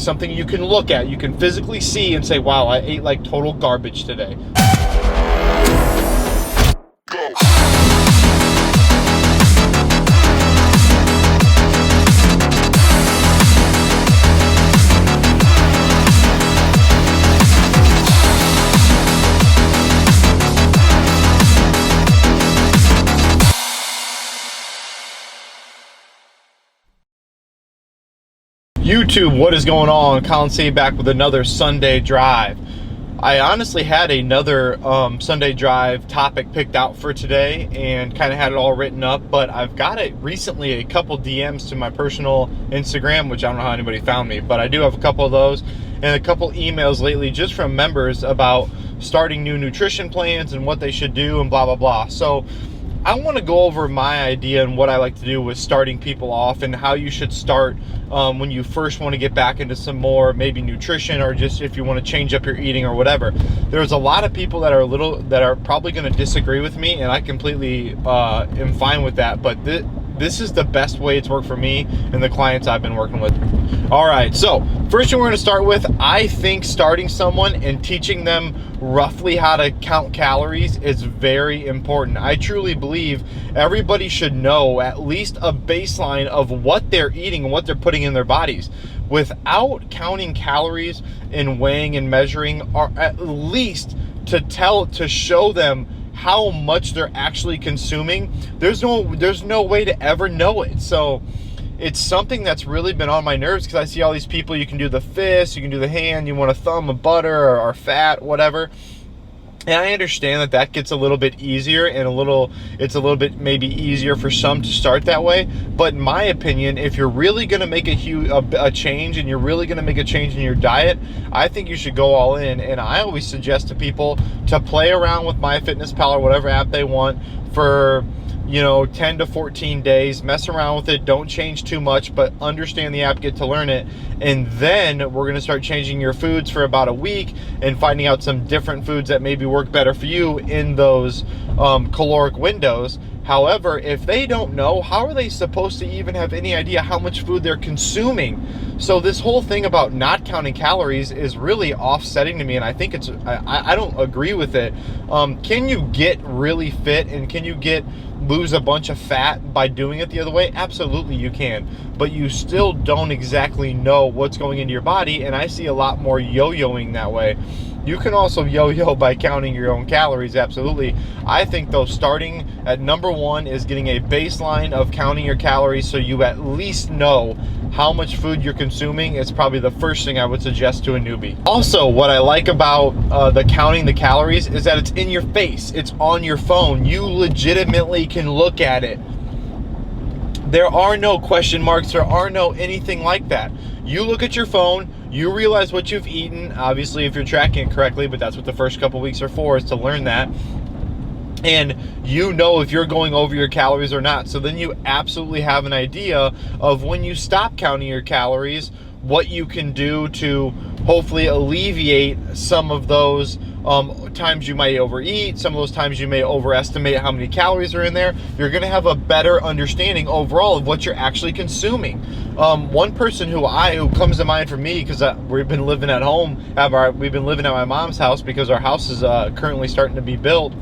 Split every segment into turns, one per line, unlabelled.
something you can look at, you can physically see and say, wow, I ate like total garbage today. YouTube, what is going on? Colin C back with another Sunday drive. I honestly had another Sunday drive topic picked out for today and kind of had it all written up, but I've got it recently a couple DMs to my personal Instagram, which I don't know how anybody found me, but I do have a couple of those, and a couple emails lately just from members about starting new nutrition plans and what they should do and blah blah blah. So I want to go over my idea and what I like to do with starting people off and how you should start when you first want to get back into some more maybe nutrition, or just if you want to change up your eating or whatever. There's a lot of people that are probably going to disagree with me, and I completely am fine with that, but this is the best way it's worked for me and the clients I've been working with. All right, so first thing we're going to start with, I think starting someone and teaching them roughly how to count calories is very important. I truly believe everybody should know at least a baseline of what they're eating and what they're putting in their bodies. Without counting calories and weighing and measuring, or at least to show them how much they're actually consuming, there's no way to ever know it. So it's something that's really been on my nerves, because I see all these people, you can do the fist, you can do the hand, you want a thumb of butter or fat, whatever. And I understand that gets a little bit easier, and it's a little bit maybe easier for some to start that way. But in my opinion, if you're really going to make a change, and you're really going to make a change in your diet, I think you should go all in. And I always suggest to people to play around with MyFitnessPal or whatever app they want for 10 to 14 days, mess around with it, don't change too much, but understand the app, get to learn it. And then we're going to start changing your foods for about a week and finding out some different foods that maybe work better for you in those caloric windows. However, if they don't know, how are they supposed to even have any idea how much food they're consuming? So this whole thing about not counting calories is really offsetting to me, and I think I don't agree with it. Can you get really fit, and can you lose a bunch of fat by doing it the other way? Absolutely you can, but you still don't exactly know what's going into your body, and I see a lot more yo-yoing that way. You can also yo-yo by counting your own calories, absolutely. I think though, starting at number one is getting a baseline of counting your calories, so you at least know how much food you're consuming. Is probably the first thing I would suggest to a newbie. Also, what I like about the counting the calories is that it's in your face, it's on your phone. You legitimately can look at it. There are no question marks, there are no anything like that. You look at your phone, you realize what you've eaten, obviously if you're tracking it correctly, but that's what the first couple weeks are for, is to learn that. And you know if you're going over your calories or not. So then you absolutely have an idea of when you stop counting your calories, what you can do to hopefully alleviate some of those times you might overeat, some of those times you may overestimate how many calories are in there. You're going to have a better understanding overall of what you're actually consuming. One person who comes to mind for me, because we've been living at home, we've been living at my mom's house because our house is currently starting to be built,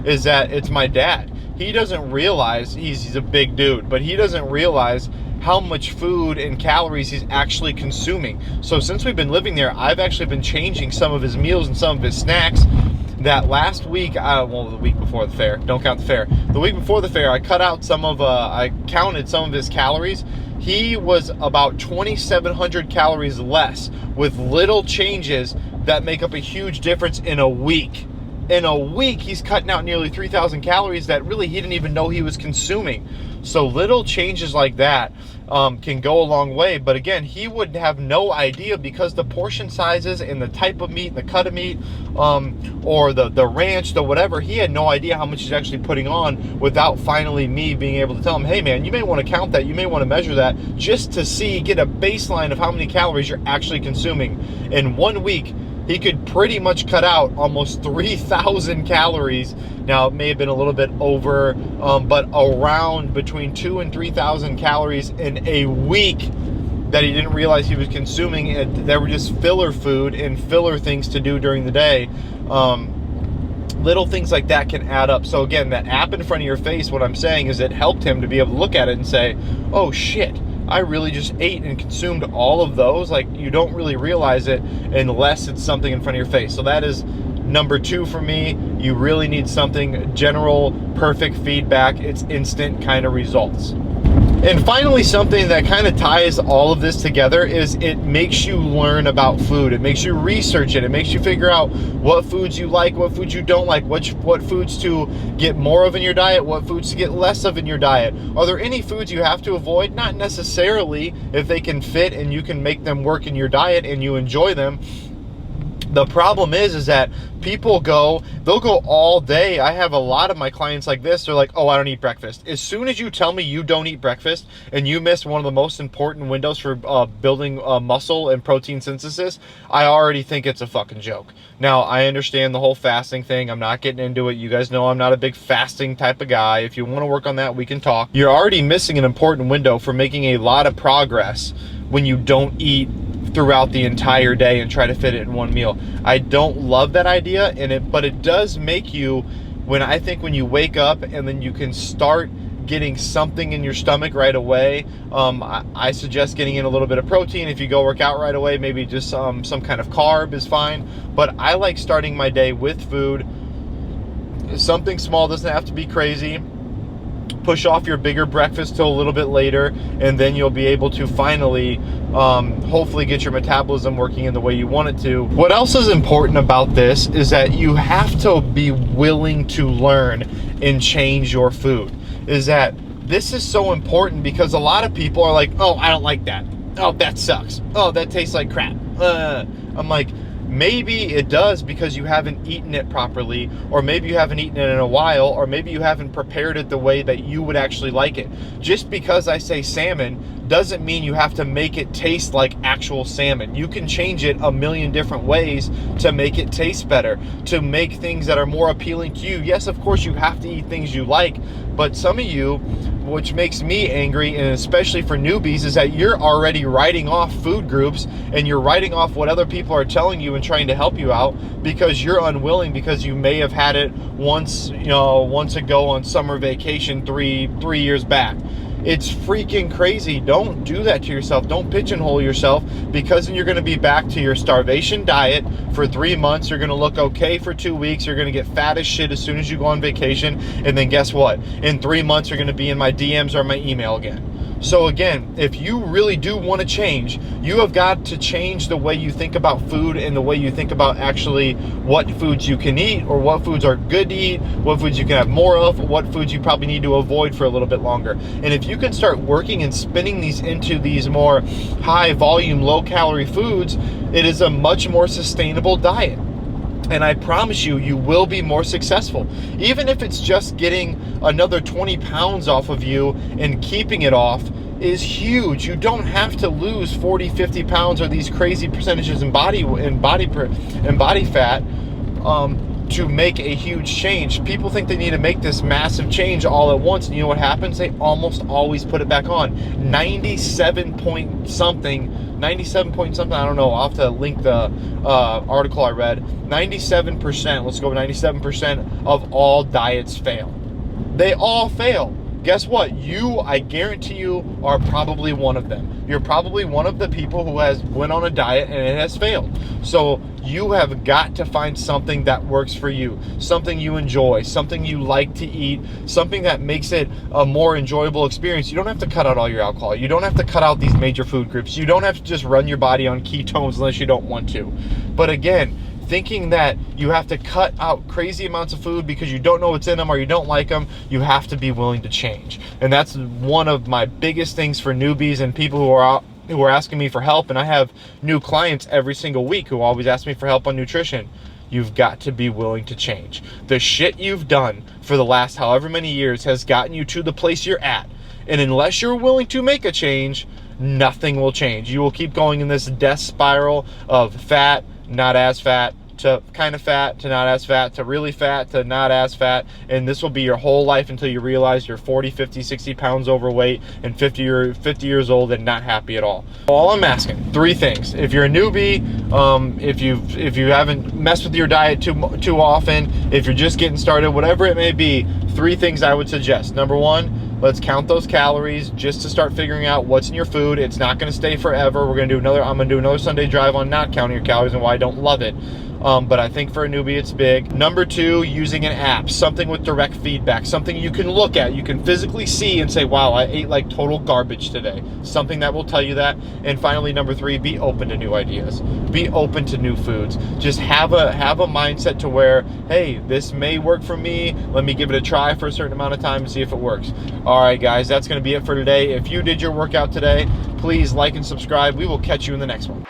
is that it's my dad. He doesn't realize, he's a big dude, but he doesn't realize how much food and calories he's actually consuming. So since we've been living there, I've actually been changing some of his meals and some of his snacks. That last week, the week before the fair, don't count the fair. The week before the fair, I counted some of his calories. He was about 2,700 calories less, with little changes that make up a huge difference in a week. In a week, he's cutting out nearly 3,000 calories that really he didn't even know he was consuming. So little changes like that can go a long way. But again, he would have no idea, because the portion sizes and the type of meat and the cut of meat, or the ranch, the whatever, he had no idea how much he's actually putting on, without finally me being able to tell him, hey man, you may want to count that, you may want to measure that, just to get a baseline of how many calories you're actually consuming. In 1 week, he could pretty much cut out almost 3,000 calories. Now, it may have been a little bit over, but around between 2,000 and 3,000 calories in a week. that he didn't realize he was consuming, and that were just filler food and filler things to do during the day. Little things like that can add up. So again, that app in front of your face, what I'm saying is it helped him to be able to look at it and say, oh shit, I really just ate and consumed all of those. Like, you don't really realize it unless it's something in front of your face. So that is number 2 for me. You really need something general, perfect feedback. It's instant kind of results. And finally, something that kind of ties all of this together is it makes you learn about food. It makes you research it. It makes you figure out what foods you like, what foods you don't like, what foods to get more of in your diet, what foods to get less of in your diet. Are there any foods you have to avoid? Not necessarily, if they can fit and you can make them work in your diet and you enjoy them. The problem is that people they'll go all day. I have a lot of my clients like this. They're like, oh, I don't eat breakfast. As soon as you tell me you don't eat breakfast and you miss one of the most important windows for building muscle and protein synthesis, I already think it's a fucking joke. Now, I understand the whole fasting thing. I'm not getting into it. You guys know I'm not a big fasting type of guy. If you want to work on that, we can talk. You're already missing an important window for making a lot of progress when you don't eat throughout the entire day and try to fit it in one meal. I don't love that idea, but it does make you, when you wake up and then you can start getting something in your stomach right away. I suggest getting in a little bit of protein. If you go work out right away, maybe just some kind of carb is fine. But I like starting my day with food. Something small, doesn't have to be crazy. Push off your bigger breakfast till a little bit later, and then you'll be able to finally hopefully get your metabolism working in the way you want it to. What else is important about this is that you have to be willing to learn and change your food. This is so important because a lot of people are like, oh, I don't like that. Oh, that sucks. Oh, that tastes like crap. I'm like, maybe it does because you haven't eaten it properly, or maybe you haven't eaten it in a while, or maybe you haven't prepared it the way that you would actually like it. Just because I say salmon doesn't mean you have to make it taste like actual salmon. You can change it a million different ways to make it taste better, to make things that are more appealing to you. Yes, of course, you have to eat things you like, but some of you, which makes me angry, and especially for newbies, is that you're already writing off food groups and you're writing off what other people are telling you and trying to help you out because you're unwilling, because you may have had it once ago on summer vacation three years back. It's freaking crazy. Don't do that to yourself. Don't pigeonhole yourself, because then you're going to be back to your starvation diet for 3 months. You're going to look okay for 2 weeks. You're going to get fat as shit as soon as you go on vacation. And then guess what? In 3 months, you're going to be in my DMs or my email again. So again, if you really do want to change, you have got to change the way you think about food and the way you think about actually what foods you can eat, or what foods are good to eat, what foods you can have more of, what foods you probably need to avoid for a little bit longer. And if you can start working and spinning these into these more high volume, low calorie foods, it is a much more sustainable diet. And I promise you, you will be more successful. Even if it's just getting another 20 pounds off of you and keeping it off is huge. You don't have to lose 40, 50 pounds or these crazy percentages in body fat to make a huge change. People think they need to make this massive change all at once, and you know what happens? They almost always put it back on. 97 point something, I don't know, I'll have to link the article I read. 97%, let's go with 97% of all diets fail. They all fail. Guess what? I guarantee you, are probably one of them. You're probably one of the people who has went on a diet and it has failed. So you have got to find something that works for you, something you enjoy, something you like to eat, something that makes it a more enjoyable experience. You don't have to cut out all your alcohol. You don't have to cut out these major food groups. You don't have to just run your body on ketones unless you don't want to. But again, thinking that you have to cut out crazy amounts of food because you don't know what's in them or you don't like them, you have to be willing to change. And that's one of my biggest things for newbies and people who are asking me for help. And I have new clients every single week who always ask me for help on nutrition. You've got to be willing to change. The shit you've done for the last however many years has gotten you to the place you're at. And unless you're willing to make a change, nothing will change. You will keep going in this death spiral of fat, not as fat, to kind of fat to not as fat to really fat to not as fat, and this will be your whole life until you realize you're 40, 50, 60 pounds overweight and 50 years old and not happy at all. All I'm asking, 3 things. If you're a newbie, if you haven't messed with your diet too often, if you're just getting started, whatever it may be, 3 things I would suggest. Number 1, let's count those calories just to start figuring out what's in your food. It's not going to stay forever. I'm going to do another Sunday drive on not counting your calories and why I don't love it. But I think for a newbie it's big. Number 2, using an app, something with direct feedback, something you can look at, you can physically see and say, wow, I ate like total garbage today. Something that will tell you that. And finally, number 3, be open to new ideas. Be open to new foods. Just have a mindset to where, hey, this may work for me. Let me give it a try for a certain amount of time and see if it works. All right, guys, that's going to be it for today. If you did your workout today, please like and subscribe. We will catch you in the next one.